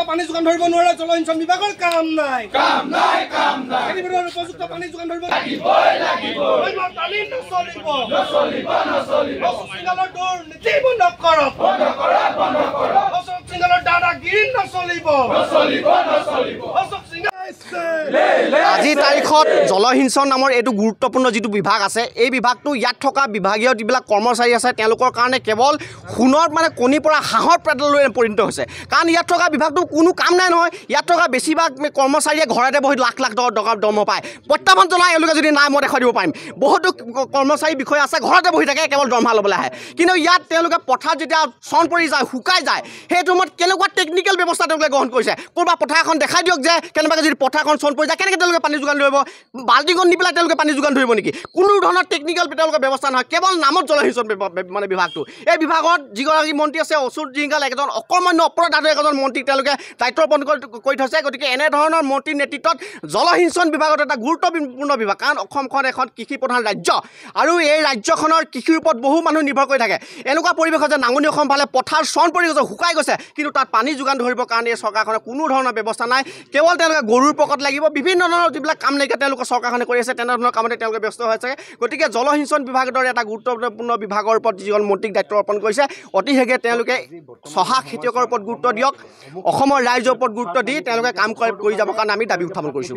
পানী যোগান ধৰিব নোৱাৰে জলসিঞ্চন বিভাগৰ কাম নাই উপযুক্ত পানী যোগান ধৰিব দুৰ্নীতি বন্ধ কৰক দাদাগিৰি নচলিব আজি তাৰিখত জলসিঞ্চন নামৰ এইটো গুৰুত্বপূৰ্ণ যিটো বিভাগ আছে এই বিভাগটো ইয়াত থকা বিভাগীয় যিবিলাক কৰ্মচাৰী আছে তেওঁলোকৰ কাৰণে কেৱল সোণৰ মানে কণীৰ পৰা হাঁহৰ পেটলৈ পৰিণত হৈছে কাৰণ ইয়াত থকা বিভাগটো কোনো কাম নাই নহয় ইয়াত থকা বেছিভাগ কৰ্মচাৰীয়ে ঘৰতে বহি লাখ লাখ টকাৰ দৰমহা পায় প্ৰত্যাহ্বান জনাই এওঁলোকে যদি নাই মই দেখুৱাই দিব পাৰিম বহুতো কৰ্মচাৰী বিষয়া আছে ঘৰতে বহি থাকে কেৱল দৰমহা ল'বলৈ আহে কিন্তু ইয়াত তেওঁলোকে পথাৰত যেতিয়া চন পৰি যায় শুকাই যায় সেইটো সময়ত কেনেকুৱা টেকনিকেল ব্যৱস্থা তেওঁলোকে গ্ৰহণ কৰিছে ক'ৰবাত পথাৰ এখন দেখাই দিয়ক যে কেনেবাকৈ যদি পথাৰখন চন পৰি যায় কেনেকৈ তেওঁলোকে পানী যোগান ধৰিব বাল্টিখন নি পেলাই তেওঁলোকে পানী যোগান ধৰিব নেকি কোনো ধৰণৰ টেকনিকেল তেওঁলোকৰ ব্যৱস্থা নহয় কেৱল নামত জলসিঞ্চন মানে বিভাগটো এই বিভাগত যিগৰাকী মন্ত্ৰী আছে অচ্যুত জিংগাল এজন অকৰ্মণ্য অপৰাধী এজন মন্ত্ৰীক তেওঁলোকে দায়িত্ব অৰ্পণ কৰি থৈছে গতিকে এনেধৰণৰ মন্ত্ৰীৰ নেতৃত্বত জলসিঞ্চন বিভাগত এটা গুৰুত্বপূৰ্ণ বিভাগ কাৰণ অসমখন এখন কৃষি প্ৰধান ৰাজ্য আৰু এই ৰাজ্যখনৰ কৃষিৰ ওপৰত বহু মানুহ নিৰ্ভৰ কৰি থাকে এনেকুৱা পৰিৱেশত যে নাঙনি অসম ফালে পথাৰ চন পৰি গৈছে শুকাই গৈছে কিন্তু তাত পানী যোগান ধৰিবৰ কাৰণে এই চৰকাৰখনে কোনো ধৰণৰ ব্যৱস্থা নাই কেৱল তেওঁলোকে গৰুৰ পকত লাগিব বিভিন্ন ধৰণৰ যিবিলাক কাম নাইকিয়া তেওঁলোকৰ চৰকাৰখনে কৰি আছে তেনেধৰণৰ কামতে তেওঁলোকে ব্যস্ত হৈ আছে গতিকে জলসিঞ্চন বিভাগৰ দৰে এটা গুৰুত্বপূৰ্ণ বিভাগৰ ওপৰত যিজন মন্ত্ৰীক দায়িত্ব অৰ্পণ কৰিছে অতি শীঘ্ৰে তেওঁলোকে চহা খেতিয়কৰ ওপৰত গুৰুত্ব দিয়ক অসমৰ ৰাইজৰ ওপৰত গুৰুত্ব দি তেওঁলোকে কাম কৰি যাবৰ কাৰণে আমি দাবী উত্থাপন কৰিছোঁ